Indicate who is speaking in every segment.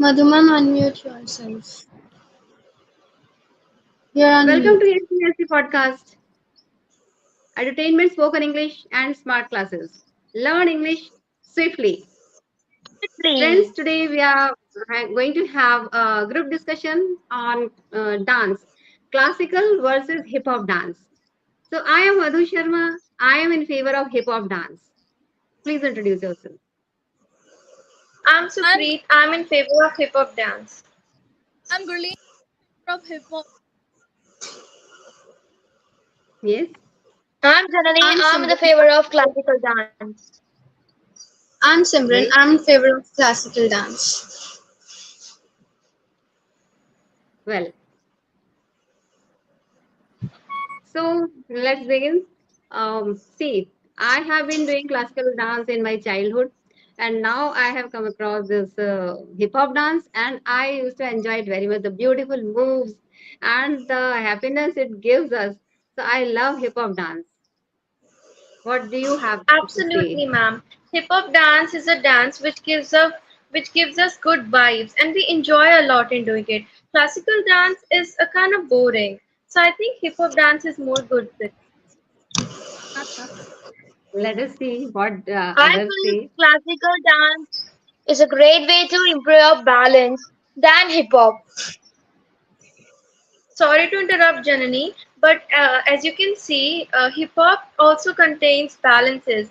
Speaker 1: Madhuman, unmute yourself. You're on
Speaker 2: Welcome to
Speaker 1: mute.
Speaker 2: ACLC Podcast, Entertainment, Spoken English, and Smart Classes. Learn English swiftly. Friends,
Speaker 3: Please.
Speaker 2: today we are going to have a group discussion on dance, classical versus hip hop dance. So, I am Madhu Sharma. I am in favor of hip hop dance. Please introduce yourself.
Speaker 4: I'm
Speaker 3: I'm
Speaker 4: Supreet. I'm in favor of hip hop dance.
Speaker 3: I'm Gurleen from hip hop.
Speaker 2: Yes.
Speaker 3: I'm Janani.
Speaker 1: I'm
Speaker 3: I'm in the
Speaker 1: Simran.
Speaker 3: favor of classical dance.
Speaker 1: I'm Simran.
Speaker 2: Great.
Speaker 1: I'm in favor of classical dance.
Speaker 2: Well, so let's begin. See, I have been doing classical dance in my childhood, and now I have come across this hip hop dance, and I used to enjoy it very much. The beautiful moves and the happiness it gives us. So I love hip hop dance. What do you have to say?
Speaker 4: Absolutely, ma'am. Hip hop dance is a dance which gives us good vibes and we enjoy a lot in doing it. Classical dance is a kind of boring. So I think hip hop dance is more good with.
Speaker 2: Let us see what
Speaker 3: I
Speaker 2: others
Speaker 3: feel
Speaker 2: say.
Speaker 3: classical dance is a great way to improve balance than hip hop.
Speaker 4: Sorry to interrupt, Janani, but as you can see, hip hop also contains balances.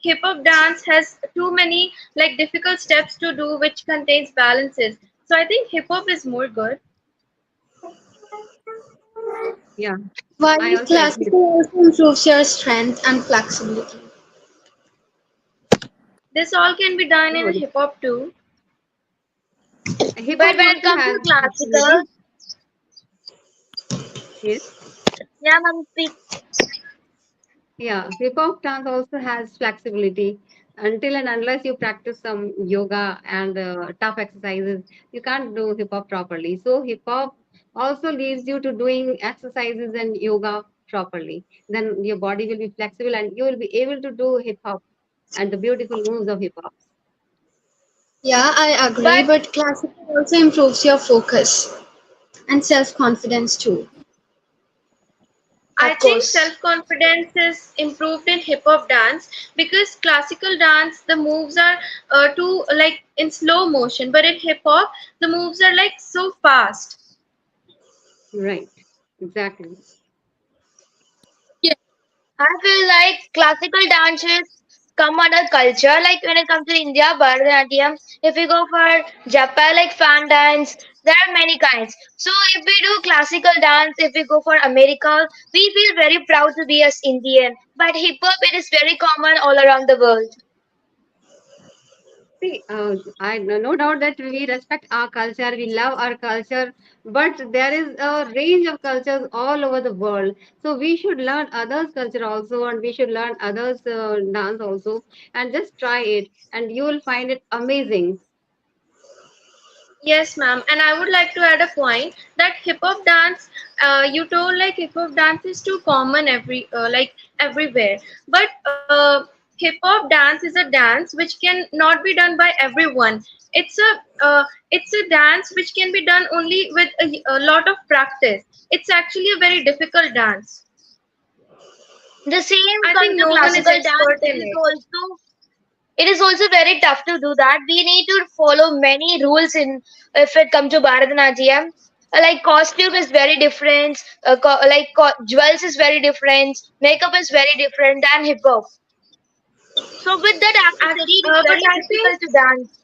Speaker 4: Hip hop dance has too many like difficult steps to do, which contains balances. So I think hip hop is more good.
Speaker 2: Yeah, I
Speaker 1: While
Speaker 2: also agree.
Speaker 1: classical also improves your strength and flexibility.
Speaker 4: This all can be done in
Speaker 2: So
Speaker 4: hip hop too.
Speaker 2: hip
Speaker 3: But
Speaker 2: hop
Speaker 3: when it
Speaker 2: also
Speaker 3: comes
Speaker 2: has
Speaker 3: to classical,
Speaker 2: flexibility. Yes.
Speaker 3: yeah, ma'am, speak.
Speaker 2: Yeah, hip hop dance also has flexibility. Until and unless you practice some yoga and tough exercises, you can't do hip hop properly. So hip hop also leads you to doing exercises and yoga properly. Then your body will be flexible and you will be able to do hip hop and the beautiful moves of hip hop.
Speaker 1: Yeah, I agree,
Speaker 3: But
Speaker 1: but classical also improves your focus and self-confidence too.
Speaker 4: I
Speaker 3: of
Speaker 4: think
Speaker 3: course,
Speaker 4: self-confidence is improved in hip hop dance because classical dance the moves are too like in slow motion, but in hip hop the moves are like so fast.
Speaker 2: Right. Exactly.
Speaker 3: yeah, I feel like classical dances come under culture. Like when it comes to India, Bharatanatyam. If we go for Japan, like fan dance, there are many kinds. So if we do classical dance, if we go for America, we feel very proud to be as Indian. But hip hop, it is very common all around the world.
Speaker 2: See, I no doubt that we respect our culture, we love our culture, but there is a range of cultures all over the world. So we should learn others' culture also, and we should learn others' dance also, and just try it, and you will find it amazing.
Speaker 4: Yes, ma'am. And I would like to add a point that hip hop dance, you told like hip hop dance is too common like everywhere. But hip hop dance is a dance which can not be done by everyone. It's a dance which can be done only with a lot of practice. It's actually a very difficult dance.
Speaker 3: The same
Speaker 4: I
Speaker 3: comes
Speaker 4: think
Speaker 3: to
Speaker 4: no one is
Speaker 3: classical dance.
Speaker 4: expert in it.
Speaker 3: It is also very tough to do that. We need to follow many rules in if it comes to Bharatanatyam. Like costume is very different. Jewels is very different. Makeup is very different than hip hop. So with that accessory, it is
Speaker 4: But
Speaker 3: very
Speaker 4: I think
Speaker 3: difficult to dance.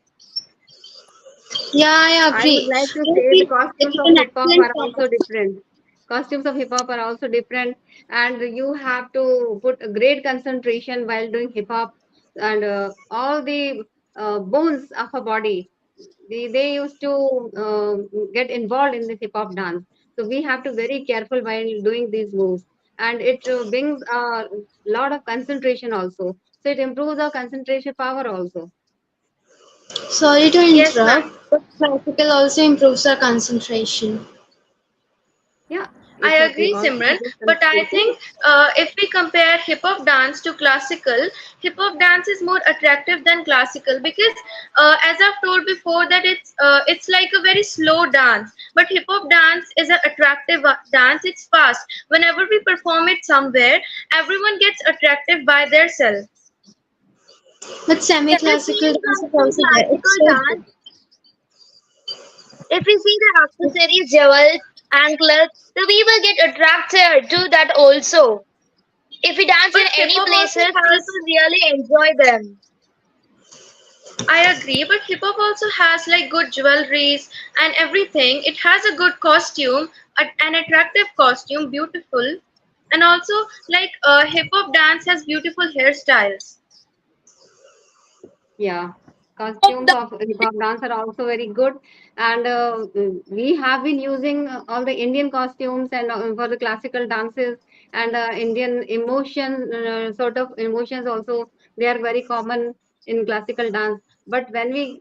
Speaker 1: Yeah, I
Speaker 2: I would
Speaker 1: agree.
Speaker 2: like to
Speaker 1: Yes,
Speaker 2: say the
Speaker 1: it
Speaker 2: costumes
Speaker 1: is
Speaker 2: of
Speaker 1: an
Speaker 2: hip hop
Speaker 1: excellent
Speaker 2: are also
Speaker 1: topic.
Speaker 2: different. Costumes of hip hop are also different, and you have to put a great concentration while doing hip hop, and all the bones of a body they used to get involved in the hip hop dance. So we have to very careful while doing these moves, and it brings a lot of concentration also. So it improves our concentration power also.
Speaker 1: Sorry to
Speaker 4: yes, ma'am.
Speaker 1: interrupt, but classical also improves our concentration.
Speaker 2: Yeah,
Speaker 4: I
Speaker 2: It's a
Speaker 4: agree,
Speaker 2: also
Speaker 4: Simran, but I
Speaker 2: concentrating.
Speaker 4: think if we compare hip hop dance to classical, hip hop dance is more attractive than classical because, as I've told before, that it's like a very slow dance. But hip hop dance is an attractive dance. It's fast. Whenever we perform it somewhere, everyone gets attractive by their self.
Speaker 1: But
Speaker 3: If we see
Speaker 1: semi-classical
Speaker 3: in
Speaker 1: dance is
Speaker 3: some
Speaker 1: also there.
Speaker 3: classical
Speaker 1: It's so good.
Speaker 3: dance, if we see the accessories, jewels, anklets, the people get attracted to that also. If we dance in
Speaker 4: But hip
Speaker 3: any
Speaker 4: hop also
Speaker 3: places,
Speaker 4: has
Speaker 3: people really enjoy them.
Speaker 4: I agree, but hip hop also has like good jewelries and everything. It has a good costume, an attractive costume, beautiful, and also like hip hop dance has beautiful hairstyles.
Speaker 2: Yeah, costumes of hip hop dance are also very good, and we have been using all the Indian costumes and for the classical dances and Indian emotion sort of emotions also. They are very common in classical dance, but when we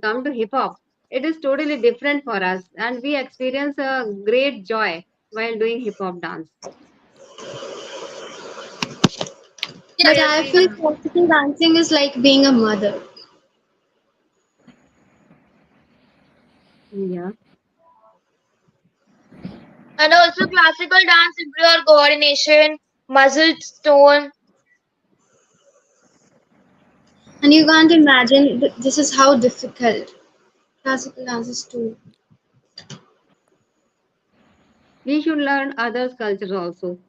Speaker 2: come to hip hop, it is totally different for us, and we experience a great joy while doing hip hop dance.
Speaker 4: I
Speaker 1: But I
Speaker 4: agree,
Speaker 1: feel
Speaker 4: ma'am.
Speaker 1: classical dancing is like being a mother.
Speaker 2: Yeah.
Speaker 3: And also classical dance improve coordination, muscle tone.
Speaker 1: And you can't imagine this is how difficult classical dance is too.
Speaker 2: We should learn others' cultures also.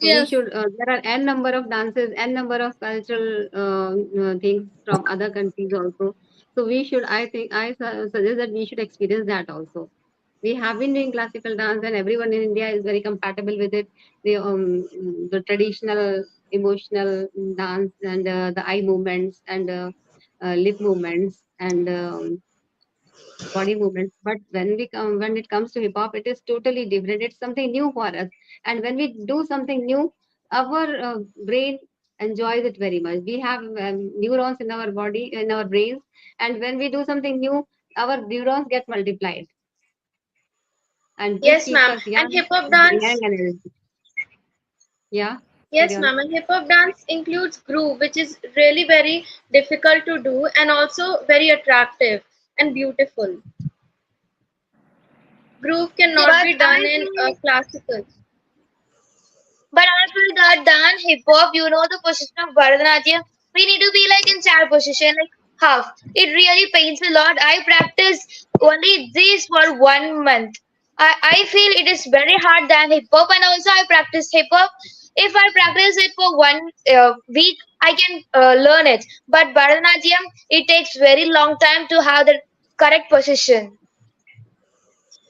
Speaker 2: We
Speaker 1: Yes.
Speaker 2: should, there are n number of dances, n number of cultural things from other countries also. So we should, I think, suggest that we should experience that also. We have been doing classical dance, and everyone in India is very compatible with it. The traditional emotional dance and the eye movements and lip movements and body movements. But when it comes to hip hop, it is totally different. It's something new for us, and when we do something new, our brain enjoys it very much. We have neurons in our body, in our brains, and when we do something new, our neurons get multiplied, and this
Speaker 4: Yes,
Speaker 2: keeps
Speaker 4: ma'am.
Speaker 2: us
Speaker 4: And
Speaker 2: young,
Speaker 4: hip hop
Speaker 2: young
Speaker 4: dance,
Speaker 2: and energetic. Yeah, carry
Speaker 4: yes,
Speaker 2: on.
Speaker 4: ma'am. And hip hop dance includes groove, which is really very difficult to do and also very attractive and beautiful. Groove cannot
Speaker 3: But
Speaker 4: be
Speaker 3: I
Speaker 4: done in
Speaker 3: feel
Speaker 4: classical.
Speaker 3: But I feel that than hip hop, the position of Bharatanatyam, we need to be like in chair position, like half. It really pains a lot. I practice only this for 1 month. I feel it is very hard than hip hop, and also I practice hip hop. If I practice it for 1 week, I can learn it. But Bharatanatyam, it takes very long time to have the correct position.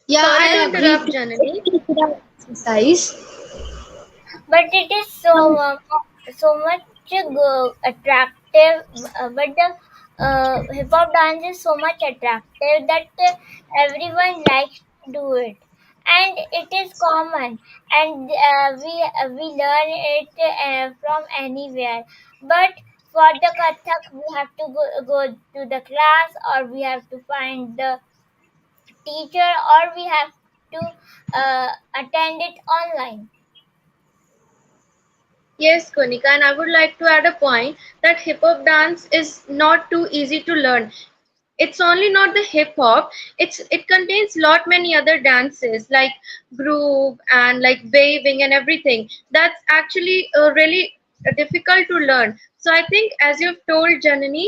Speaker 1: Yeah,
Speaker 4: Sorry to
Speaker 1: I agree.
Speaker 4: interrupt, Janani.
Speaker 1: It's a exercise.
Speaker 5: but it is so much attractive. But the hip hop dance is so much attractive that everyone likes to do it, and it is common, and we learn it from anywhere. But for the Kathak, we have to go to the class, or we have to find the teacher, or we have to attend it online.
Speaker 4: Yes, Konika, and I would like to add a point that hip hop dance is not too easy to learn. It's only not the hip hop. It contains lot many other dances like groove and like waving and everything. That's actually really difficult to learn. So I think, as you've told Janani,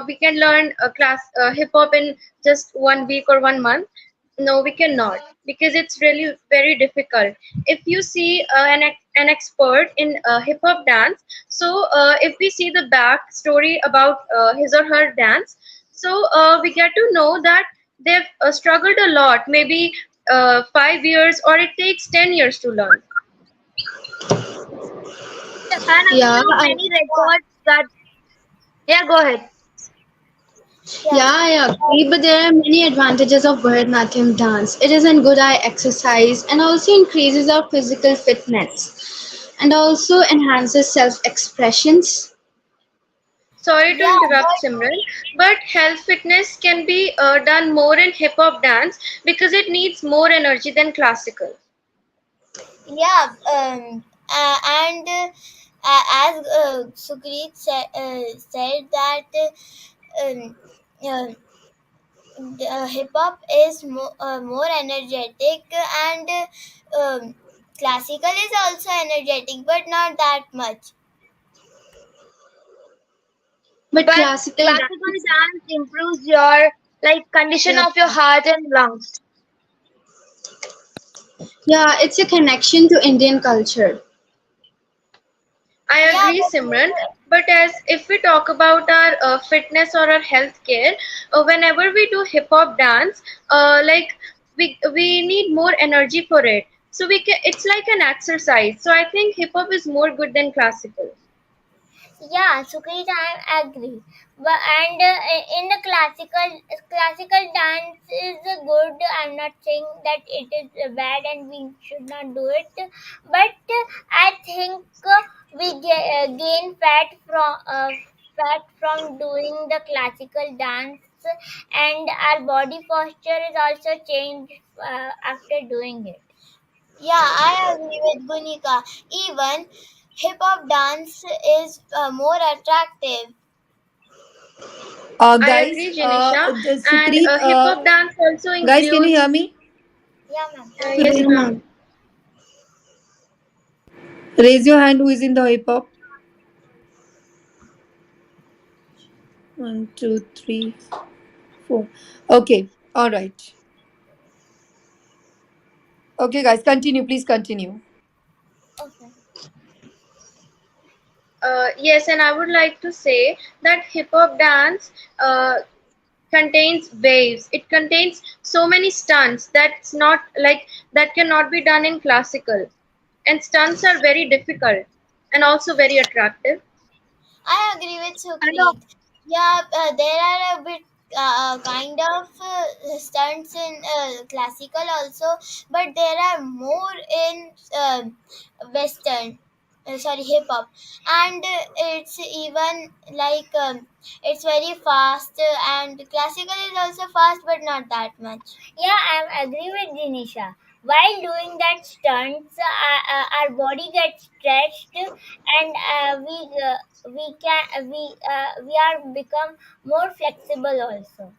Speaker 4: we can learn a class hip hop in just 1 week or 1 month. No, we cannot because it's really very difficult. If you see an expert in hip hop dance, so if we see the back story about his or her dance, so we get to know that they've struggled a lot, maybe 5 years, or it takes 10 years to learn.
Speaker 3: And
Speaker 1: Yeah,
Speaker 3: also many records that, yeah, go ahead.
Speaker 1: yeah, I agree. But there are many advantages of Bharatanatyam dance. It is a good eye exercise and also increases our physical fitness and also enhances self-expressions.
Speaker 4: Sorry to
Speaker 5: Yeah,
Speaker 4: interrupt,
Speaker 5: but
Speaker 4: Simran, but health fitness can be done more in hip hop dance because it needs more energy than classical.
Speaker 5: Yeah, and as Sukrit said that um, uh, hip hop is more energetic, and classical is also energetic, but not that much.
Speaker 1: But
Speaker 3: But
Speaker 1: classical
Speaker 3: classical
Speaker 1: dance,
Speaker 3: dance improves your like condition
Speaker 1: yeah,
Speaker 3: of your heart and lungs.
Speaker 1: yeah, it's a connection to Indian culture.
Speaker 4: I
Speaker 5: Yeah,
Speaker 4: agree, Simran. But as if we talk about our fitness or our health care, whenever we do hip hop dance, like we need more energy for it. So it's like an exercise. So I think hip hop is more good than classical.
Speaker 5: yeah, Sukrit, I agree. But and in the classical dance is good. I'm not saying that it is bad and we should not do it. But I think gain fat from doing the classical dance, and our body posture is also changed after doing it. Yeah, I agree with Gunika. Even hip hop dance is more attractive.
Speaker 4: I
Speaker 6: Guys,
Speaker 4: agree, Janisha. And
Speaker 6: Sukrit,
Speaker 4: hip hop dance also
Speaker 6: guys, can you hear
Speaker 4: includes.
Speaker 6: me?
Speaker 5: Yeah, ma'am.
Speaker 4: Yes,
Speaker 1: Yes,
Speaker 4: ma'am.
Speaker 1: ma'am.
Speaker 6: Raise your hand who is in the hip hop. One, two, three, four. Okay, all right. Okay, guys, continue. Please continue.
Speaker 5: Okay.
Speaker 4: Yes, and I would like to say that hip hop dance contains waves. It contains so many stunts that's not like that cannot be done in classical. And stunts are very difficult and also very attractive.
Speaker 5: I agree with
Speaker 3: And
Speaker 5: Sukrit. Yeah, there are a bit kind of stunts in classical also, but there are more in Western. Sorry, hip hop, and it's even like it's very fast, and classical is also fast, but not that much. Yeah, I agree with Jinisha. While doing that stunts, our body gets stretched, and we are become more flexible also.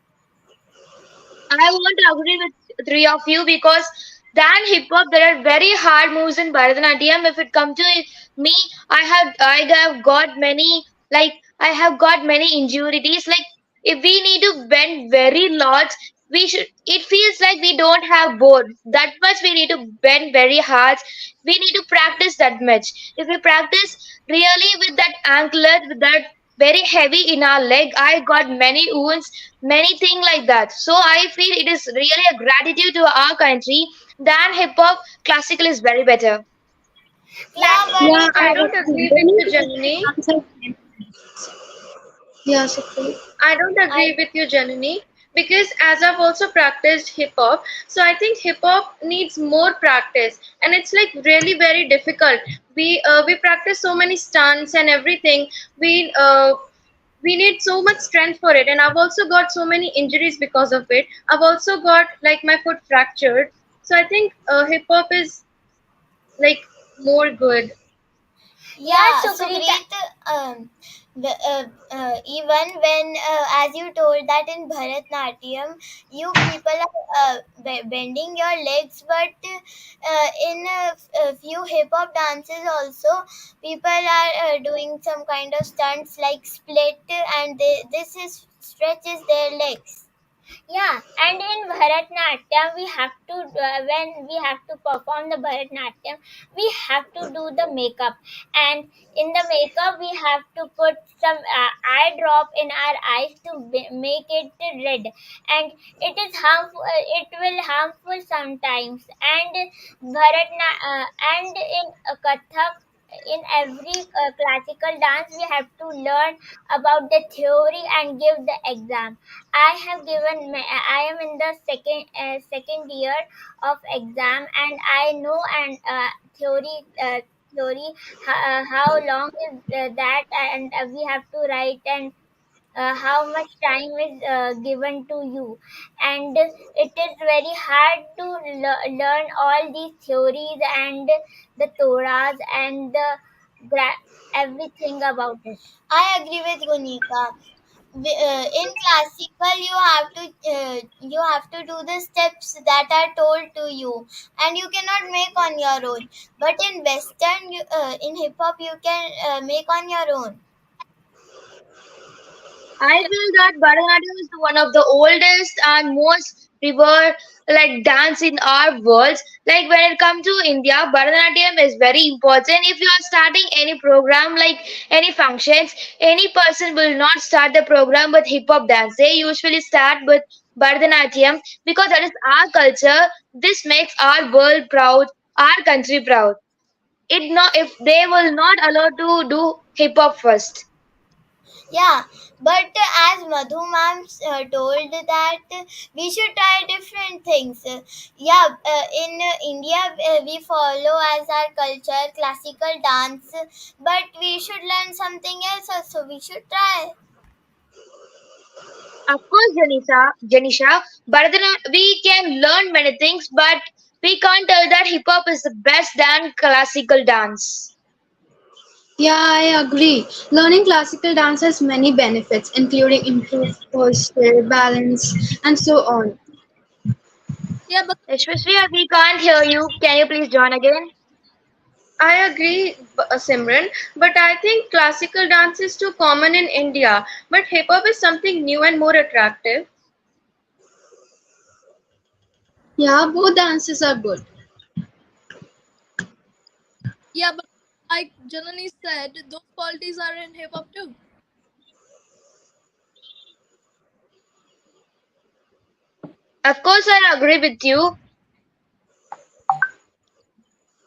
Speaker 3: I want to agree with three of you because than hip hop there are very hard moves in Bharatanatyam. If it comes to me, I have got many like I have got many injuries. Like if we need to bend very large, we should. It feels like we don't have board that much. We need to bend very hard. We need to practice that much. If we practice really with that anklet, with that very heavy in our leg, I got many wounds, many things like that. So I feel it is really a gratitude to our country than hip hop. Classical is very better.
Speaker 5: Yeah, but
Speaker 1: Yeah, I
Speaker 4: I don't
Speaker 1: agree.
Speaker 4: agree
Speaker 1: They
Speaker 4: with
Speaker 1: need
Speaker 4: you,
Speaker 1: to
Speaker 4: Janani.
Speaker 1: answer. Yeah, Sukhpreet.
Speaker 4: I don't
Speaker 5: I
Speaker 4: agree with you, Janani, because as I've also practiced hip hop, so I think hip hop needs more practice, and it's like really very difficult. We practice so many stunts and everything. We need so much strength for it, and I've also got so many injuries because of it. I've also got like my foot fractured, so I think hip hop is like more good.
Speaker 5: yeah, Sukrit, even when, as you told that in Bharatnatyam, you people are bending your legs, but in a few hip hop dances also, people are doing some kind of stunts like split, and this is stretches their legs. Yeah, and in Bharatnatyam, we have to when we have to perform the Bharatnatyam, we have to do the makeup, and in the makeup we have to put some eye drop in our eyes to make it red, and it is harmful. It will harmful sometimes, and and in Kathak. In every classical dance, we have to learn about the theory and give the exam. I am in the second year of exam, and I know and theory how long is that, and we have to write, and how much time is given to you, and it is very hard to learn all these theories and the Torahs and the everything about it.
Speaker 7: I agree with Gunika. In classical, you have to do the steps that are told to you, and you cannot make on your own. But in Western, in hip hop, you can make on your own.
Speaker 3: I feel that Bharatanatyam is one of the oldest and most revered like dance in our world. Like when it comes to India, Bharatanatyam is very important. If you are starting any program like any functions, any person will not start the program with hip hop dance. They usually start with Bharatanatyam because that is our culture. This makes our world proud, our country proud. It not if they will not allow to do hip hop first.
Speaker 7: Yeah, but as Madhu ma'am told that we should try different things. Yeah, in India we follow as our culture classical dance, but we should learn something else also. We should try.
Speaker 3: Of course, Janisha, we can learn many things, but we can't tell that hip hop is the best than classical dance.
Speaker 1: Yeah, I agree. Learning classical dance has many benefits, including improved posture, balance, and so on.
Speaker 6: Yeah, but
Speaker 3: Especially we can't hear you. Can you please join again?
Speaker 4: I agree, Simran, but I think classical dance is too common in India. But hip hop is something new and more attractive.
Speaker 1: Yeah, both dances are good.
Speaker 6: yeah, but like Janani said, those qualities are in hip hop too.
Speaker 3: Of course, I agree with you.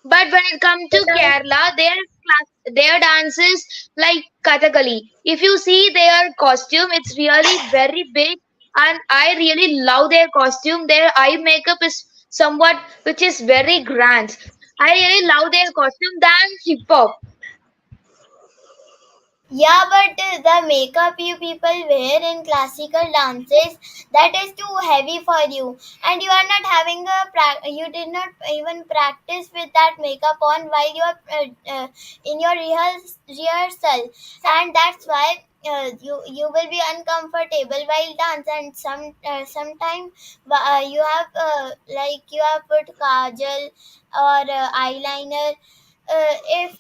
Speaker 3: But when it comes to Kerala, their dances like Kathakali. If you see their costume, it's really very big, and I really love their costume. Their eye makeup is somewhat which is very grand. I really love their costume than hip hop.
Speaker 7: Yeah, but the makeup you people wear in classical dances, that is too heavy for you, and you are not having you did not even practice with that makeup on while you are in your rehearsal, and that's why you will be uncomfortable while dance, and sometime you have like you have put kajal or eyeliner. If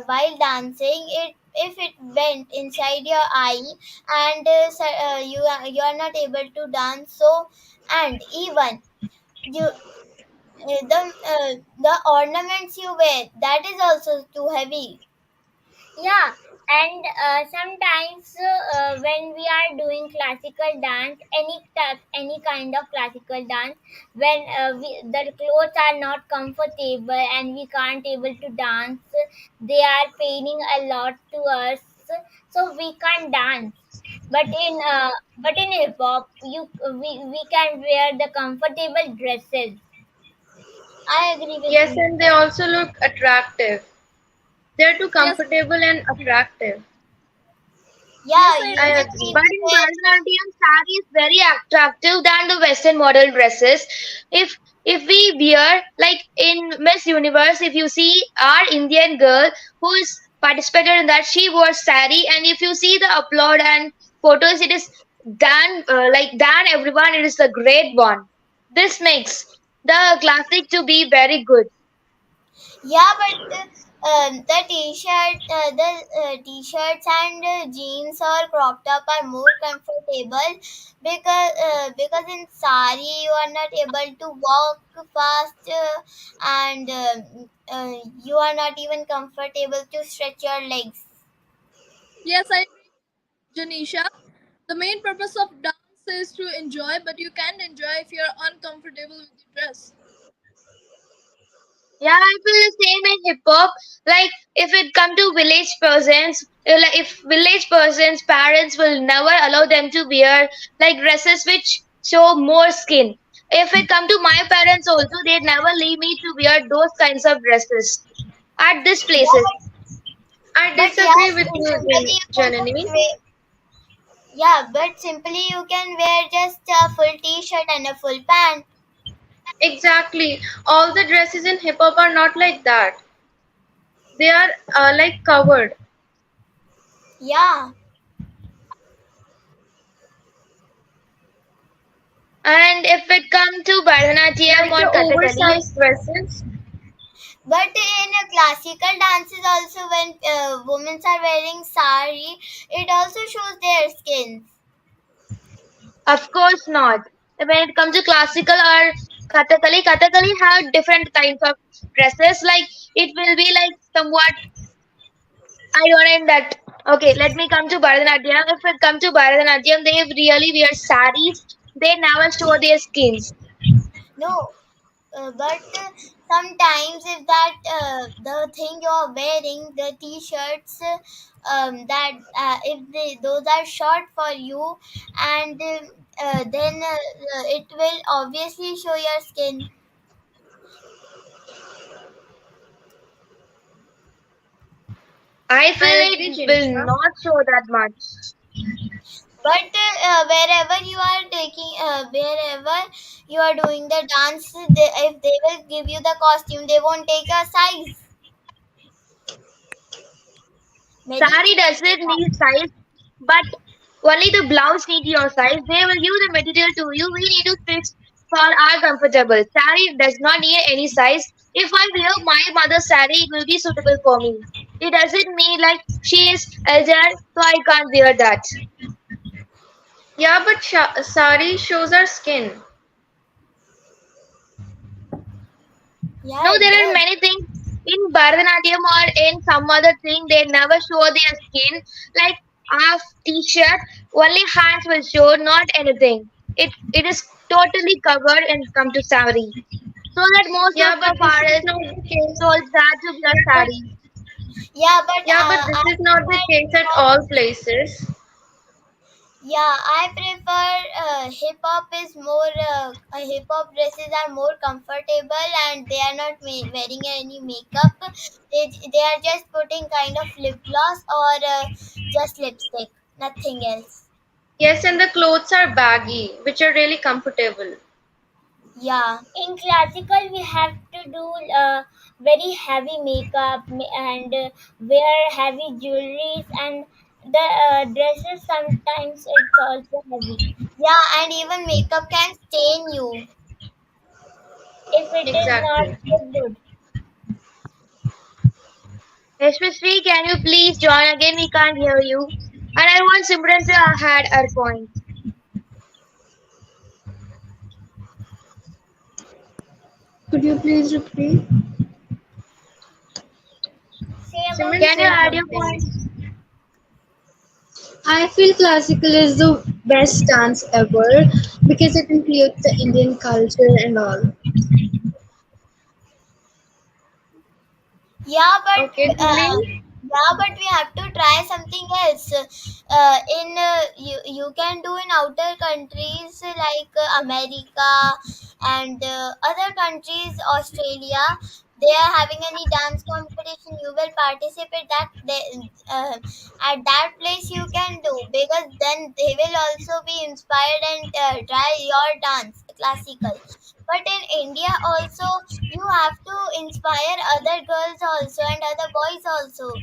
Speaker 7: while dancing it, if it went inside your eye, and you are not able to dance, so and even you the ornaments you wear, that is also too heavy.
Speaker 5: Yeah, and sometimes when we are doing classical dance, any kind of classical dance, when the clothes are not comfortable and we can't able to dance, they are paining a lot to us, so we can't dance. But in hip hop, we can wear the comfortable dresses.
Speaker 7: I agree with
Speaker 4: Yes,
Speaker 7: you.
Speaker 4: and they also look attractive. They're too
Speaker 6: Yes,
Speaker 4: comfortable and attractive.
Speaker 7: Yeah,
Speaker 6: yes,
Speaker 7: you
Speaker 6: I
Speaker 4: I
Speaker 7: just
Speaker 4: agree.
Speaker 7: need
Speaker 3: But
Speaker 7: to
Speaker 3: in
Speaker 7: wear
Speaker 3: Bharatanatyam, sari is very attractive than the Western model dresses. If if we wear like in Miss Universe, if you see our Indian girl who is participated in that, she wore sari, and if you see the upload and photos, it is done like done everyone. It is a great one. This makes the classic to be very good.
Speaker 7: Yeah, but the t-shirts and jeans or crop top are more comfortable, because in sari you are not able to walk fast, and you are not even comfortable to stretch your legs.
Speaker 6: yes, I agree, Janisha. The main purpose of dance is to enjoy, but you can't enjoy if you're uncomfortable with your dress.
Speaker 3: Yeah, I feel the same in hip hop. Like if it come to village persons, like if village persons, parents will never allow them to wear like dresses which show more skin. If it come to my parents also, they never leave me to wear those kinds of dresses at these
Speaker 7: Yeah,
Speaker 3: places.
Speaker 4: I
Speaker 7: but yeah,
Speaker 4: disagree with you,
Speaker 7: in a very good
Speaker 4: Janani.
Speaker 7: way. Yeah, but simply you can wear just a full t-shirt and a full pant.
Speaker 4: Exactly. All the dresses in hip hop are not like that. They are like covered.
Speaker 7: Yeah,
Speaker 3: And if it comes to Bharatanatyam
Speaker 4: Like
Speaker 3: or
Speaker 4: the
Speaker 3: Kathakali,
Speaker 4: oversized dresses.
Speaker 7: but in a classical dances also when women are wearing sari, it also shows their skins.
Speaker 3: of course not. When it comes to classical or Kathakali have different kinds of dresses. Like it will be like somewhat. I don't know that. Okay, let me come to Bharatanatyam. If it comes to Bharatanatyam, they really wear saris. They never show their skins.
Speaker 7: No, but sometimes if that the thing you're wearing, the t-shirts, if those are short for you, and then it will obviously show your skin.
Speaker 3: I
Speaker 4: I
Speaker 3: feel
Speaker 4: agree,
Speaker 3: it will
Speaker 4: Janisha.
Speaker 3: not show that much.
Speaker 7: But wherever you are taking, wherever you are doing the dance, if they will give you the costume, they won't take a size. Many
Speaker 3: Sari
Speaker 7: people do
Speaker 3: doesn't
Speaker 7: that.
Speaker 3: need size, but only the blouse need your size. They will give the material to you. We need to fix for our comfortable. Sari does not need any size. If I wear my mother's sari, it will be suitable for me. It doesn't mean like she is elder, so I can't wear that.
Speaker 4: Yeah, but sari shows our skin.
Speaker 7: Yeah,
Speaker 3: No,
Speaker 7: it
Speaker 3: there are
Speaker 7: does.
Speaker 3: many things in Bharatanatyam or in some other thing. They never show their skin. Like half t-shirt, only hands will show, not anything. It is totally covered and come to sari. So that most
Speaker 4: Yeah,
Speaker 3: of
Speaker 4: but
Speaker 3: the
Speaker 4: this is
Speaker 3: forests
Speaker 4: not the case.
Speaker 3: told that to wear
Speaker 4: But
Speaker 3: sari.
Speaker 7: Yeah, but
Speaker 4: yeah, but this
Speaker 7: I
Speaker 4: is not the
Speaker 7: prefer
Speaker 4: case at all places.
Speaker 7: yeah, I prefer hip hop is more hip hop dresses are more comfortable and they are not wearing any makeup. They are just putting kind of lip gloss or just lipstick, nothing else.
Speaker 4: Yes, and the clothes are baggy, which are really comfortable.
Speaker 7: Yeah.
Speaker 5: In classical, we have to do very heavy makeup and wear heavy jewelries, and the dresses sometimes it's also heavy
Speaker 7: Yeah, and even makeup can stain you.
Speaker 5: if it is not
Speaker 4: Exactly.
Speaker 5: so good.
Speaker 3: Yashasvi, can you please join again? We can't hear you. And I want Simran to add her point.
Speaker 1: Could you please repeat?
Speaker 5: Say about
Speaker 4: Simran,
Speaker 3: Can you
Speaker 4: say
Speaker 3: add your
Speaker 4: something.
Speaker 3: point?
Speaker 1: I feel classical is the best dance ever because it includes the Indian culture and all.
Speaker 7: Yeah,
Speaker 4: Okay, Gulin.
Speaker 7: but we have to try something else. In you can do in outer countries like America and other countries, Australia. They are having any dance competition. You will participate that at that place you can do because then they will also be inspired and try your dance classical. But in India also you have to inspire other girls also and other boys also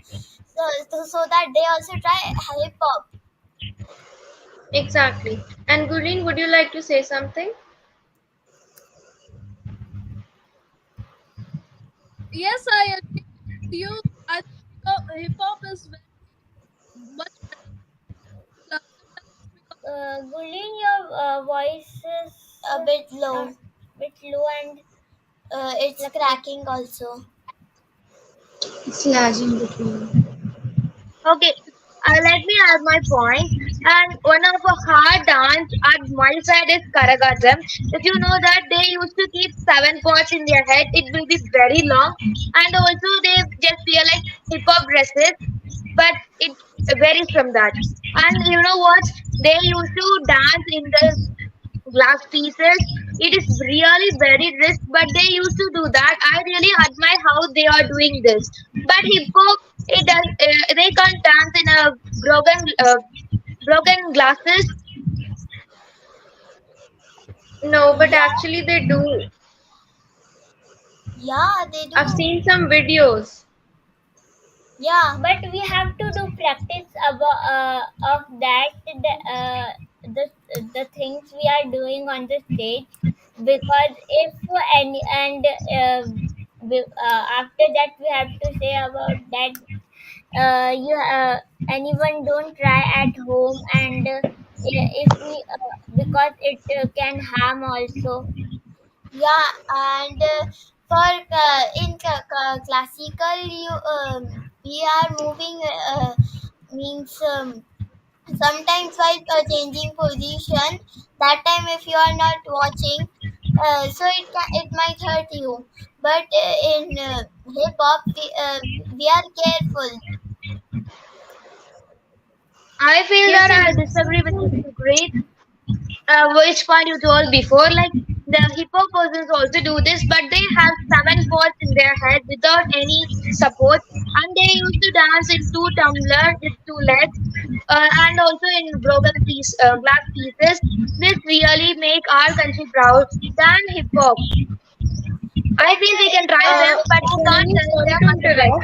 Speaker 7: so that they also try hip hop.
Speaker 4: Exactly. And Gulin, would you like to say something?
Speaker 6: Yes, I agree with you. I think hip hop is very much better than classical dance because
Speaker 5: Gulin, your voice is
Speaker 7: A bit
Speaker 5: uh,
Speaker 7: low.
Speaker 5: bit low and
Speaker 7: It's
Speaker 5: fluctuating.
Speaker 7: cracking also.
Speaker 1: it's lagging between.
Speaker 3: Okay, let me add my point. And one of a hard dance at my side is Karagazam. If you know that they used to keep seven pots in their head, it will be very long. And also they just wear like hip hop dresses, but it varies from that. And you know what? They used to dance in the glass pieces. It is really very risk, but they used to do that. I really admire how they are doing this. But hip hop, it does. They can't dance in a broken broken glasses.
Speaker 4: No, but
Speaker 7: Yeah,
Speaker 4: actually they do.
Speaker 7: yeah, they
Speaker 4: I've
Speaker 7: do.
Speaker 4: seen some videos.
Speaker 7: Yeah,
Speaker 5: But we have to do practice about of that the things we are doing on the stage, because if any and after that we have to say about that you anyone don't try at home, and if we because it can harm also.
Speaker 7: yeah, and for classical, we are moving means sometimes while changing position. That time, if you are not watching, so it might hurt you. But in hip hop, we are careful.
Speaker 3: I feel
Speaker 4: Yes,
Speaker 3: that
Speaker 4: and
Speaker 3: I
Speaker 4: this is
Speaker 3: disagree with
Speaker 4: also
Speaker 3: this degree. Which point you told before, like the hip hop persons also do this, but they have 7 chords in their head without any support, and they used to dance in two tumbler with two legs, and also in glass pieces. This really make our country proud than hip hop. I
Speaker 7: But
Speaker 3: feel we can try
Speaker 4: uh,
Speaker 3: them, but we can't
Speaker 4: Janani,
Speaker 3: challenge them on the mic.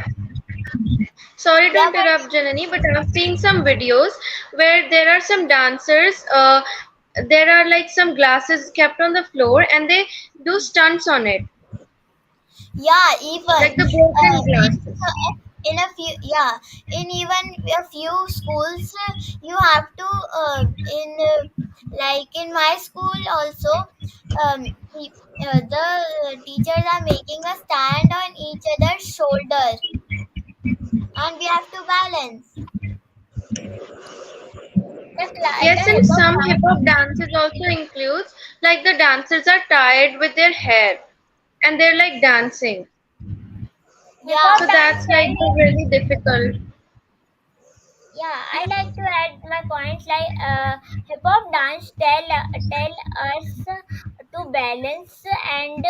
Speaker 4: sorry to
Speaker 7: yeah, but
Speaker 4: interrupt, Janani, but I've seen some videos where there are some dancers. There are like some glasses kept on the floor, and they do stunts on it,
Speaker 7: yeah, even
Speaker 4: like the broken glasses.
Speaker 7: in a few, yeah, in even a few schools, you have to in like in my school also, the teachers are making a stand on each other's shoulder, and we have to balance.
Speaker 4: Yes,
Speaker 7: The
Speaker 4: and
Speaker 7: hip hop
Speaker 4: some hip
Speaker 7: dance,
Speaker 4: hop dances also includes like the dancers are tied with their hair and they're like dancing.
Speaker 5: Hip
Speaker 7: yeah,
Speaker 4: So
Speaker 5: hop dance
Speaker 4: that's like
Speaker 5: tell
Speaker 4: the really difficult.
Speaker 5: Yeah, I like to add my points like hip hop dance tell us to balance, and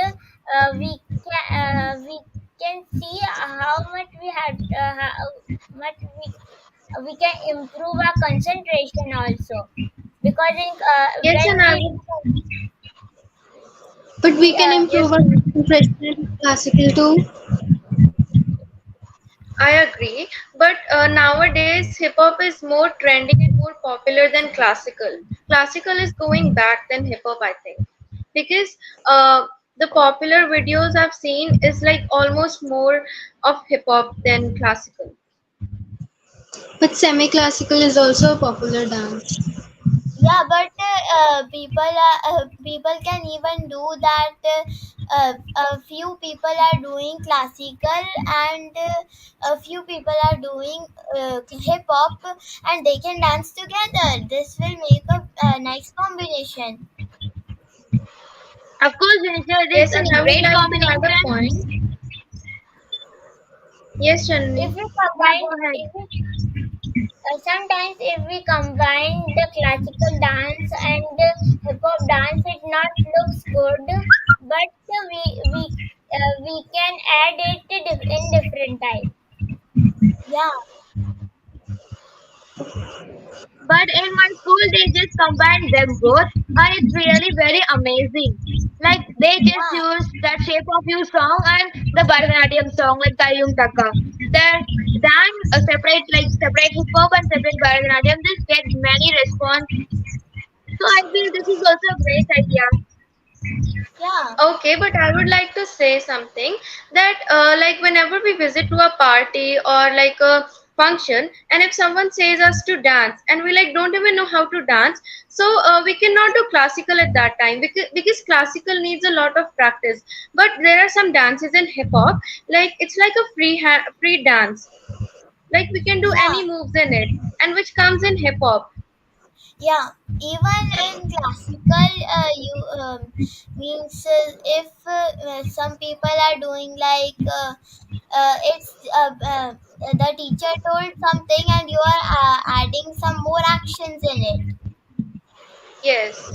Speaker 5: we can see how much we had how much we can improve our concentration also, because
Speaker 4: Yes,
Speaker 5: when
Speaker 4: and I
Speaker 5: we
Speaker 4: would.
Speaker 1: But we can
Speaker 4: Yes,
Speaker 1: improve our concentration in classical too.
Speaker 4: I agree. But nowadays, hip hop is more trending and more popular than classical. Classical is going back than hip hop, I think, because the popular videos I've seen is like almost more of hip hop than classical.
Speaker 1: But semi-classical is also a popular dance.
Speaker 7: yeah, but people can even do that. A few people are doing classical, and a few people are doing hip hop, and they can dance together. This will make a nice combination.
Speaker 3: Of course, Janisha, it is
Speaker 4: Yes,
Speaker 3: a
Speaker 4: and I would
Speaker 3: great
Speaker 4: like to add a
Speaker 3: combination.
Speaker 4: point. Yes,
Speaker 5: if
Speaker 4: Janani.
Speaker 5: we
Speaker 3: Yeah,
Speaker 5: combine
Speaker 3: go ahead.
Speaker 5: if we, sometimes if we combine the classical dance and the hip hop dance, it not looks good, but we can add it in different type.
Speaker 7: Yeah,
Speaker 3: But in my school, they just combine them both, and it's really very amazing. Like they just
Speaker 7: yeah,
Speaker 3: use that Shape of You song and the Bharatanatyam song, like Tayyum Taka. Then separate hip hop and separate Bharatanatyam, just get many response. So I feel this is also a great idea.
Speaker 7: yeah,
Speaker 4: Okay, but I would like to say something that like whenever we visit to a party or like a function, and if someone says us to dance and we like don't even know how to dance, so we cannot do classical at that time because classical needs a lot of practice. But there are some dances in hip hop, like it's like a free dance, like we can do
Speaker 7: yeah.
Speaker 4: any moves in it, and which comes in hip hop.
Speaker 7: Yeah, even in classical, you means if some people are doing like it's the teacher told something and you are adding some more actions in it.
Speaker 4: Yes,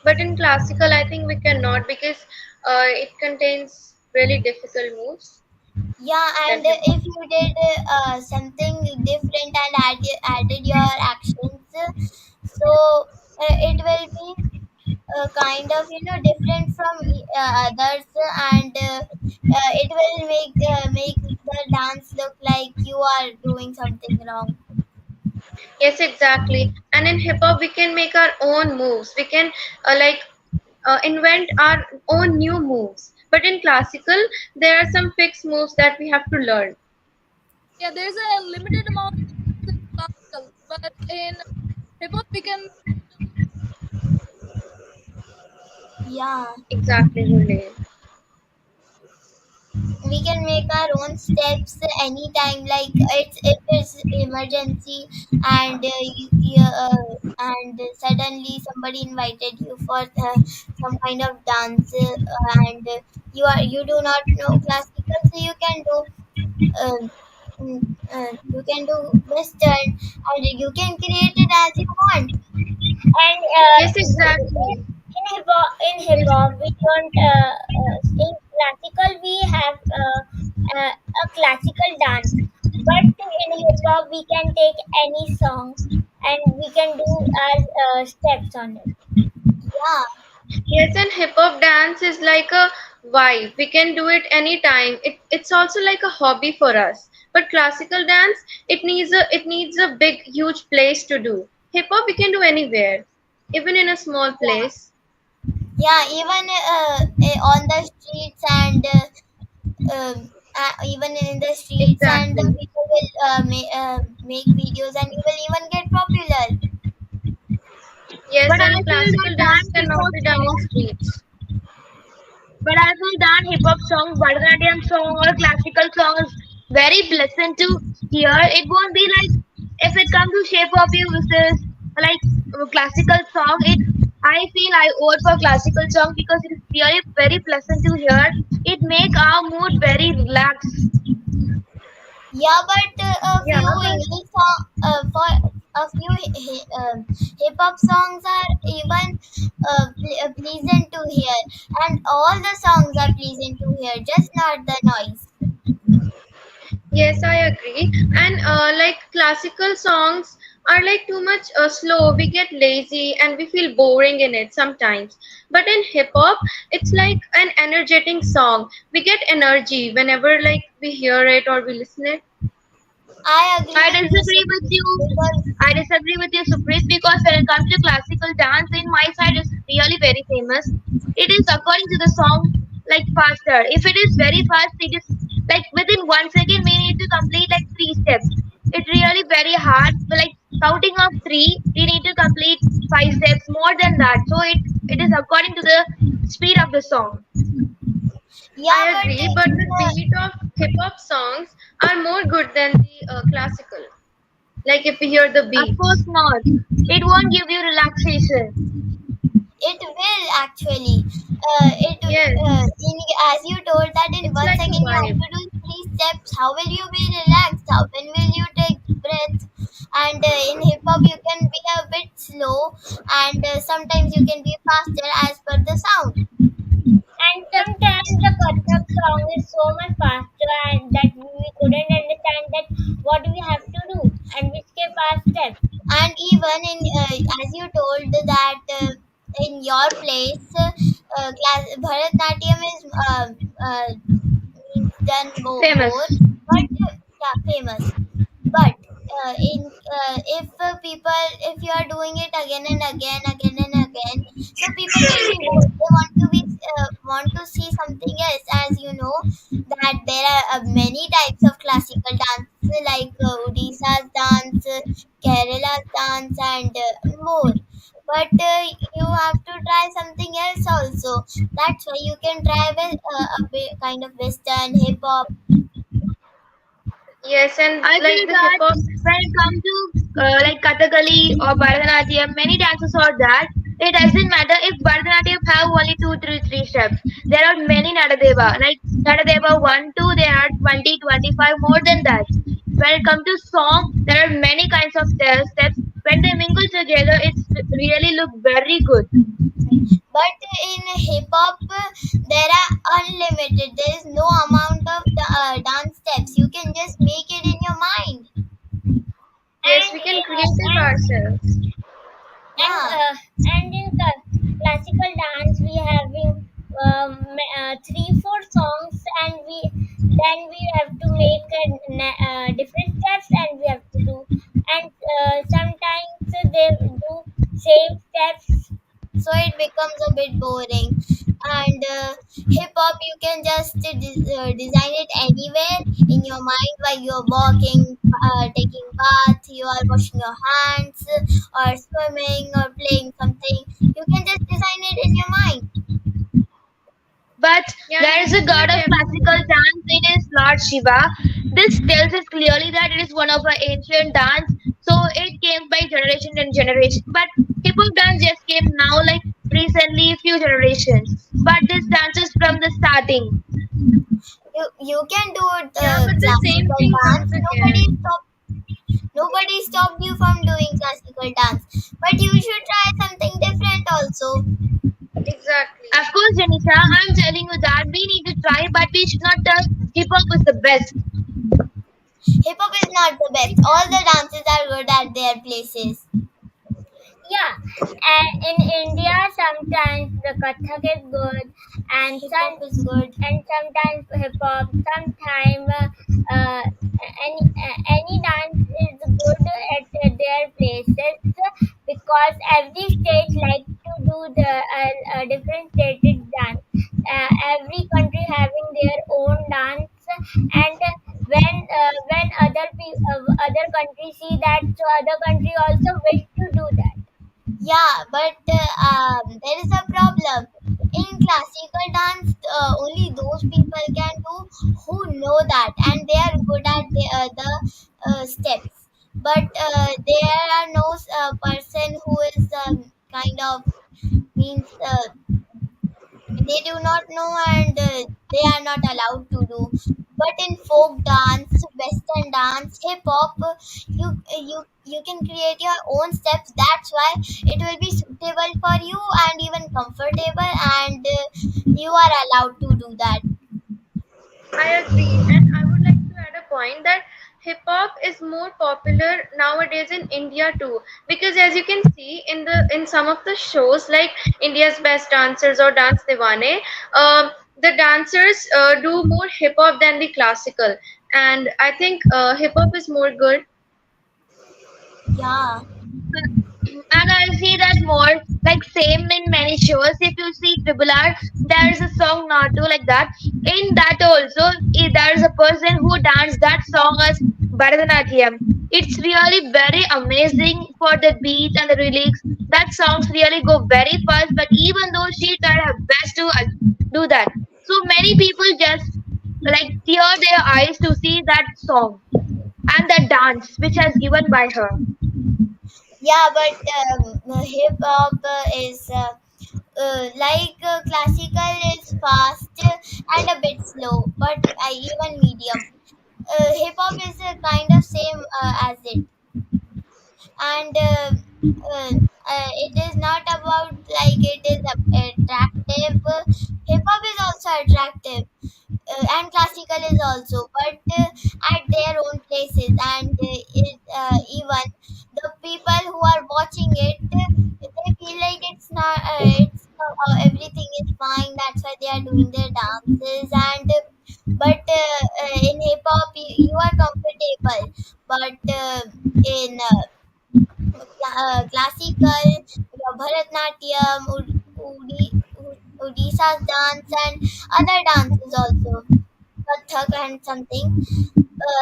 Speaker 4: but in classical, I think we cannot because it contains really difficult moves.
Speaker 7: Yeah, and
Speaker 4: than hip hop.
Speaker 7: if you did something different and added your actions, so it will be kind of different from others, and it will make the dance look like you are doing something wrong.
Speaker 4: Yes, exactly. And in hip hop, we can make our own moves. We can invent our own new moves. But in classical, there are some fixed moves that we have to learn.
Speaker 6: Yeah, there's a limited amount of in classical, but in hip hop we can.
Speaker 7: Yeah,
Speaker 4: Exactly, Gurleen.
Speaker 7: we can make our own steps anytime, like it is emergency, and and suddenly somebody invited you for some kind of dance, and you do not know classical, so uh, you can do western, and you can create it as you want.
Speaker 3: And
Speaker 4: Yes, exactly.
Speaker 3: in hip hop we don't in classical we have a classical dance, but in hip hop we can take any song and we can do our steps on it.
Speaker 7: Yeah.
Speaker 4: Yes, and hip hop dance is like a vibe. We can do it anytime. It's also like a hobby for us. But classical dance, it needs a big, huge place to do. Hip hop we can do anywhere, even in a small
Speaker 7: Yeah,
Speaker 4: place.
Speaker 7: yeah, even on the streets, and even in the streets, and the
Speaker 4: Exactly.
Speaker 7: people will make videos, and you will even get popular.
Speaker 4: Yes,
Speaker 3: But I
Speaker 4: and
Speaker 3: feel that
Speaker 4: classical dance
Speaker 3: dance hip
Speaker 4: cannot
Speaker 3: hop
Speaker 4: be done in
Speaker 3: song,
Speaker 4: streets.
Speaker 3: but I feel that hip hop song, Bharatanatyam song or classical song is very pleasant to hear. It won't be like if it comes to Shape of You versus like classical song. It I feel I vote for classical song because it is really very pleasant to hear. It make our mood very relaxed.
Speaker 7: Yeah, but a
Speaker 4: Yeah,
Speaker 7: few
Speaker 4: but
Speaker 7: English song, for a few hip hop songs are even pleasant to hear, and all the songs are pleasant to hear, just not the noise.
Speaker 4: yes, I agree. And like classical songs are like too much slow. We get lazy and we feel boring in it sometimes. But in hip hop, it's like an energetic song. We get energy whenever like we hear it or we listen it.
Speaker 7: I agree
Speaker 3: I
Speaker 7: with you,
Speaker 3: disagree with
Speaker 7: Supreet,
Speaker 3: you.
Speaker 7: because
Speaker 3: I disagree with you, Supreet, because when it comes to classical dance, in my side is really very famous. It is according to the song, like faster. If it is very fast, it is like within 1 second we need to complete like 3 steps. It's really very hard. But like counting of three, we need to complete 5 steps more than that. So it is according to the speed of the song.
Speaker 7: yeah,
Speaker 4: I
Speaker 7: but
Speaker 4: agree, but the beat of hip hop songs are more good than the classical. Like if we hear the
Speaker 3: Of course
Speaker 4: beats.
Speaker 3: not. It won't give you relaxation.
Speaker 7: it will actually. It
Speaker 4: Yes,
Speaker 7: as you told that in
Speaker 4: it's
Speaker 7: one
Speaker 4: like a
Speaker 7: second you have
Speaker 4: vibe.
Speaker 7: to do three steps. How will you be relaxed? How when will you take breath? And in hip hop you can be a bit slow, and sometimes you can be faster as per the sound.
Speaker 3: And sometimes the Kathak song is so much faster and that we couldn't understand that what we have to do and we skip our steps.
Speaker 7: And even in as you told that in your place, class Bharatnatyam is means done more,
Speaker 3: Famous.
Speaker 7: but yeah, famous. But in if people, if you are doing it again and again, so people will be bored. They want to be want to see something else. As you know that there are many types of classical dance, like Odisha's dance, Kerala's dance, and more. But you have to try something else also. That's why you can try a bit kind of western hip hop.
Speaker 4: Yes, and
Speaker 3: I
Speaker 4: like
Speaker 3: feel
Speaker 4: the hip
Speaker 3: that
Speaker 4: hop.
Speaker 3: when it comes to like Kathakali or Bharatanatyam, many dances are that. It doesn't matter if Bharatanatyam have only two, three steps. There are many Nadadeva. Like Nadadeva 1, 2, they are 20, 25, more than that. When it comes to song, there are many kinds of steps. When they mingle together, it's really look very good.
Speaker 7: But in hip hop, there are unlimited. There is no amount of dance steps. You can just make it in your mind.
Speaker 4: Yes,
Speaker 5: and
Speaker 4: we can create it
Speaker 5: and
Speaker 4: ourselves.
Speaker 5: and
Speaker 7: Yeah,
Speaker 5: and in classical dance we having 3 4 songs, and we then we have to make different steps, and we have to do, and sometimes they do same steps.
Speaker 7: so it becomes a bit boring. And hip hop, you can just design it anywhere in your mind while you're walking, taking bath, you are washing your hands, or swimming, or playing something. You can just design it in your mind.
Speaker 3: But
Speaker 4: Yeah,
Speaker 3: there
Speaker 4: you
Speaker 3: is
Speaker 4: can
Speaker 3: a
Speaker 4: do
Speaker 3: god
Speaker 4: it
Speaker 3: of classical
Speaker 4: everywhere.
Speaker 3: dance, it is Lord Shiva. This tells us clearly that it is one of our ancient dance, so it came by generation and generation. But hip hop dance just came now, like recently, few generations. But this dance is from the starting.
Speaker 7: You can do it,
Speaker 4: Yeah, but the same
Speaker 7: classical
Speaker 4: thing
Speaker 7: dance.
Speaker 4: comes again.
Speaker 7: Nobody stopped you from doing classical dance, but you should try something different also.
Speaker 4: Exactly.
Speaker 3: Of course, Janisha, I'm telling you that we need to try, but we should not tell hip hop is the best.
Speaker 7: Hip hop is not the best. All the dances are good at their places.
Speaker 5: Yeah, and in India, sometimes the Kathak is good, and
Speaker 7: Hip hop is good.
Speaker 5: sometimes hip hop, sometimes any dance is good at their places, because every state like to do the different stated dance. Every country having their own dance, and when other countries see that, so other country also wish to do that.
Speaker 7: Yeah, but there is a problem. In classical dance, only those people can do who know that, and they are good at the steps. But there are no person who is kind of means they do not know, and they are not allowed to do. But in folk dance, western dance, hip hop, you can create your own steps. That's why it will be suitable for you and even comfortable, and you are allowed to do that.
Speaker 4: I agree, and I would like to add a point that hip hop is more popular nowadays in India too. Because as you can see in some of the shows like India's Best Dancers or Dance Diwane, the dancers do more hip hop than the classical, and I think hip hop is more good.
Speaker 7: Yeah,
Speaker 3: And I see that more like same in many shows. If you see Triple R, there is a song Natu like that. In that also, there is a person who danced that song as Bharatanatyam. It's really very amazing for the beat and the lyrics. That songs really go very fast, but even though she tried her best to do that, so many people just like tear their eyes to see that song and that dance which has given by her.
Speaker 7: yeah, but hip hop is classical is fast and a bit slow, but even medium. Hip hop is kind of same as it, and it is not about like it is attractive. Hip hop is also attractive, and classical is also, but at their own places, and even the people who are watching it, they feel like it's not everything is fine. That's why they are doing their dances, and but in hip hop you are comfortable, but in classical, your Bharatnatyam, Odisha's dance, and other dances also, Kathak and something.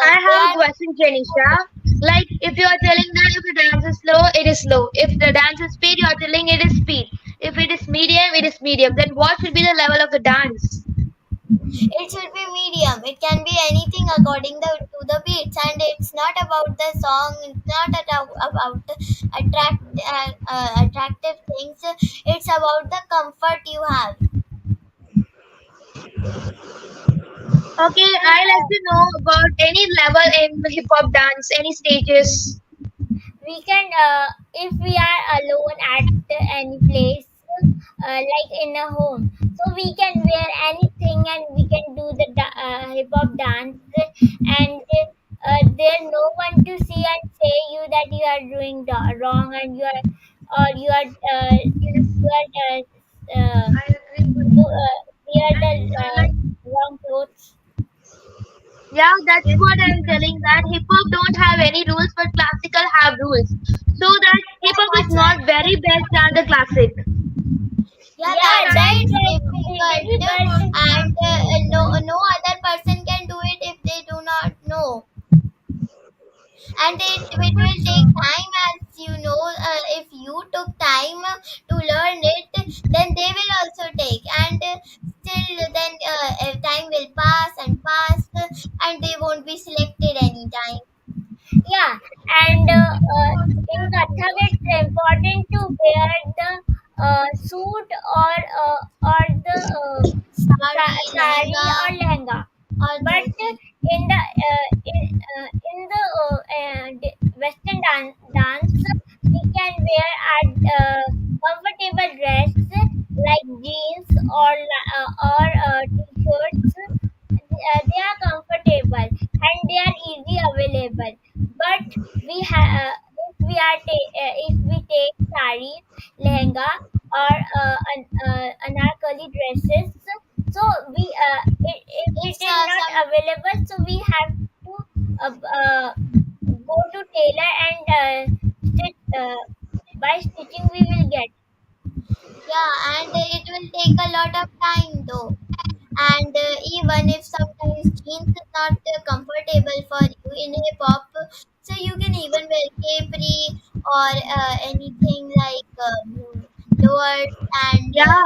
Speaker 3: I
Speaker 7: They
Speaker 3: have a
Speaker 7: are
Speaker 3: question, Janisha. Like, if you are telling that if the dance is slow, it is slow. If the dance is speed, you are telling it is speed. If it is medium, it is medium. Then what should be the level of the dance?
Speaker 7: it should be medium. It can be anything according to the beats, and it's not about the song. It's not about attractive things. It's about the comfort you have.
Speaker 3: Okay, I like to know about any level in hip hop dance, any stages.
Speaker 5: We can if we are alone at any place, like in a home. So we can wear anything and we can do the hip hop dance, and there no one to see and say you that you are doing wrong, and you are, or you are you are
Speaker 4: I agree with
Speaker 5: wear the
Speaker 4: and like
Speaker 5: wrong clothes.
Speaker 3: Yeah, that's
Speaker 4: yes,
Speaker 3: what I'm telling, that hip hop don't have any rules, but classical have rules. So that hip
Speaker 7: Yeah,
Speaker 3: hop is
Speaker 7: that's
Speaker 3: not
Speaker 7: right.
Speaker 3: very best than the classic.
Speaker 7: Yeah,
Speaker 5: Yeah,
Speaker 7: that's
Speaker 5: that's
Speaker 7: right.
Speaker 5: right.
Speaker 7: Difficult,
Speaker 5: Difficult.
Speaker 7: and no other person can do it if they do not know. And it will take time, as you know. If you took time to learn it, then they will also take, and still then time will pass and pass, and they won't be selected anytime.
Speaker 5: Yeah, and in Kathak, it's important to wear the suit or the
Speaker 7: Sari,
Speaker 5: sari
Speaker 7: lehenga,
Speaker 5: or lehenga.
Speaker 7: all
Speaker 5: But
Speaker 7: those things.
Speaker 5: in the in the Western dance, we can wear a comfortable dress like jeans or t-shirts. They are comfortable and they are easy available. But if we take saris, lehenga, or anarkali dresses, so if it
Speaker 7: It's
Speaker 5: is not
Speaker 7: some
Speaker 5: available, so we have to go to tailor and stitch. By stitching, we will get.
Speaker 7: Yeah, and it will take a lot of time though. And even if sometimes jeans is not comfortable for you in hip hop, so you can even wear capri or anything like lower and
Speaker 3: Yeah,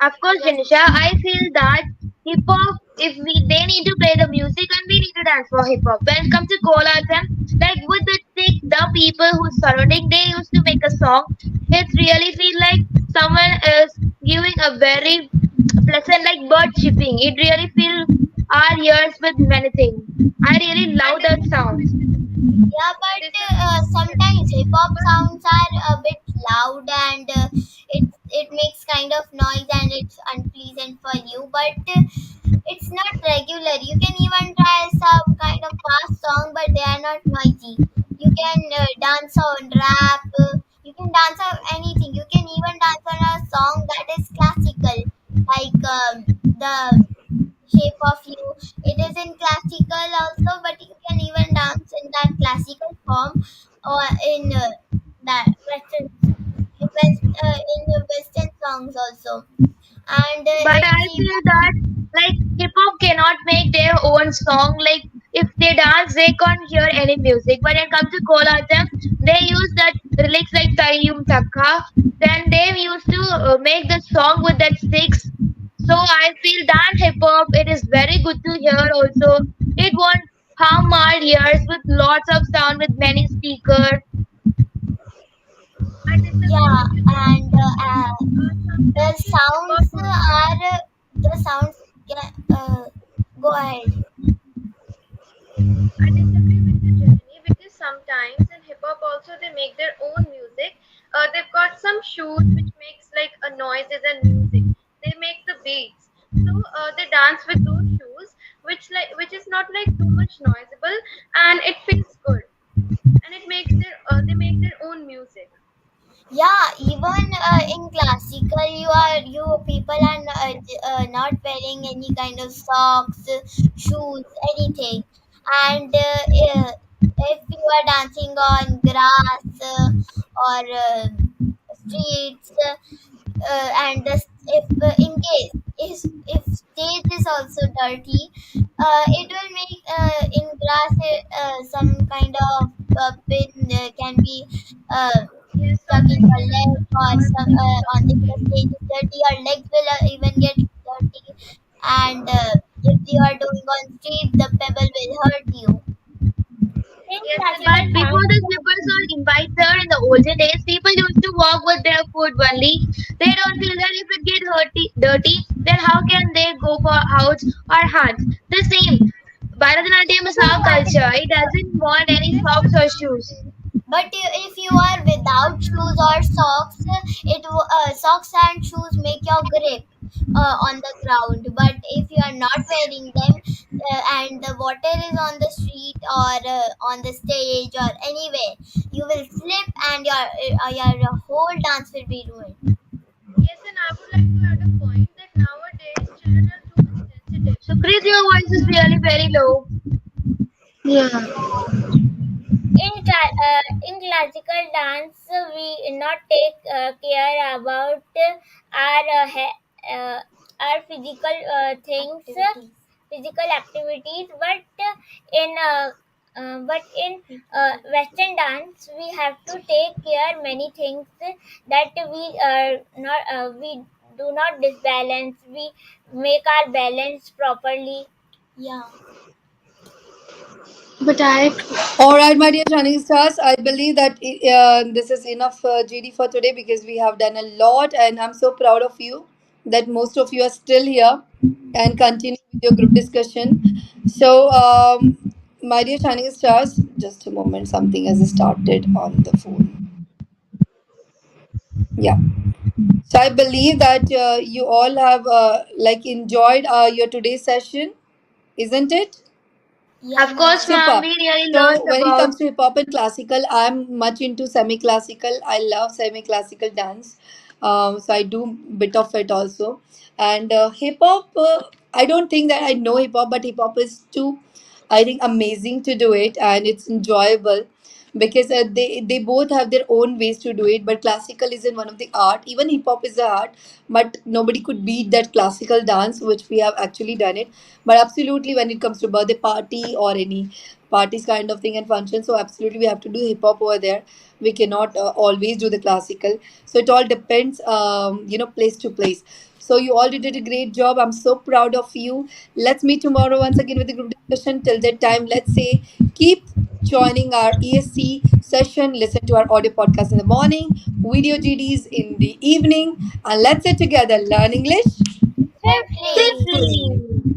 Speaker 3: of course,
Speaker 7: yes,
Speaker 3: Janisha. I feel that hip hop, if we they need to play the music and we need to dance for hip hop. When it comes to Kolatam, like with the stick, the people who surrounding, they used to make a song. It really feel like someone is giving a very pleasant, like bird chirping. It really fill our ears with many things. I really love that sound.
Speaker 7: yeah, but
Speaker 4: this is
Speaker 7: sometimes hip hop sounds are a bit loud, and it makes kind of noise and it's unpleasant for you. But it's not regular. You can even try some kind of fast song, but they are not noisy. You can dance on rap. You can dance on anything. You can even dance on a song that is classical, like the shape of you. It is in classical also, but you can even dance in that classical form or in that
Speaker 5: Western.
Speaker 7: in the western songs also. And
Speaker 3: But I
Speaker 7: it's
Speaker 3: feel
Speaker 7: even
Speaker 3: that like hip hop cannot make their own song. Like if they dance, they can't hear any music. But when it comes to Kolatam, they use that lyrics like Tayyum Takka. Then they used to make the song with that sticks. So I feel that hip hop it is very good to hear. Also, it won't harm our ears with lots of sound with many speakers.
Speaker 4: I disagree
Speaker 7: yeah,
Speaker 4: with you,
Speaker 7: and
Speaker 4: Janani.
Speaker 7: the
Speaker 4: Sometimes in hip hop
Speaker 7: sounds are the sounds. Go ahead.
Speaker 4: I disagree with you, Janani, because sometimes in hip hop also they make their own music. They've got some shoes which makes like a noises and music. They make the beats, so they dance with those shoes, which is not like too much noisable, and it feels good, and it makes their they make their own music.
Speaker 7: Yeah, even in classical, you people are not wearing any kind of socks, shoes, anything. And if you are dancing on grass or streets, and if in case if stage is also dirty, it will make in grass some kind of pin can be uh,
Speaker 4: Yes,
Speaker 7: stuck in your
Speaker 4: obviously,
Speaker 7: leg, or
Speaker 4: our
Speaker 7: some
Speaker 4: feet will
Speaker 7: on, if the
Speaker 4: dirty.
Speaker 7: stage is dirty, your legs will even get dirty, and if you are doing on street, the pebble will hurt you.
Speaker 5: In
Speaker 4: Yes, and
Speaker 3: But
Speaker 5: classical
Speaker 3: before
Speaker 5: dance,
Speaker 3: the slippers were invented in the olden days, people used to walk with their foot only. They don't feel that if it get dirty, then how can they go for house or hands? The same. Bharatanatyam is our culture. It doesn't want any socks or shoes.
Speaker 7: But if you are without shoes or socks, socks and shoes make your grip on the ground, but if you are not wearing them, and the water is on the street or on the stage or anywhere, you will slip and your whole dance will be ruined.
Speaker 4: Yes, and I would like to add a point that nowadays children are too much sensitive.
Speaker 3: So, Chris, your voice is really very low.
Speaker 1: Yeah.
Speaker 5: In classical dance, we not take care about our physical things,
Speaker 7: Activities.
Speaker 5: physical activities, but in Western dance, we have to take care many things, that we do not disbalance. We make our balance properly.
Speaker 7: Yeah.
Speaker 1: But I
Speaker 8: All right, my dear Shining Stars, I believe that this is enough GD for today because we have done a lot, and I'm so proud of you that most of you are still here and continue with your group discussion. So, my dear Shining Stars, just a moment, something has started on the phone. Yeah. So, I believe that you all have enjoyed your today's session, isn't it?
Speaker 7: Yeah,
Speaker 3: Of course,
Speaker 7: ma'am.
Speaker 3: ma'am,
Speaker 8: Super.
Speaker 3: we really learned
Speaker 8: So when it
Speaker 3: about.
Speaker 8: comes to hip hop and classical, I'm much into semi-classical. I love semi-classical dance. So I do bit of it also. And hip hop, I don't think that I know hip hop, but hip hop is too, I think, amazing to do it, and it's enjoyable because they both have their own ways to do it. But classical isn't one of the art. Even hip hop is a art, but nobody could beat that classical dance, which we have actually done it. But absolutely, when it comes to birthday party or any parties kind of thing and function, so absolutely we have to do hip hop over there. We cannot always do the classical. So it all depends, place to place. So you all did a great job. I'm so proud of you. Let's meet tomorrow once again with the group discussion. Till that time, let's say keep joining our ESC session. Listen to our audio podcast in the morning, video GDs in the evening, and let's say together learn English
Speaker 7: Safely.
Speaker 3: Safely.
Speaker 8: safely.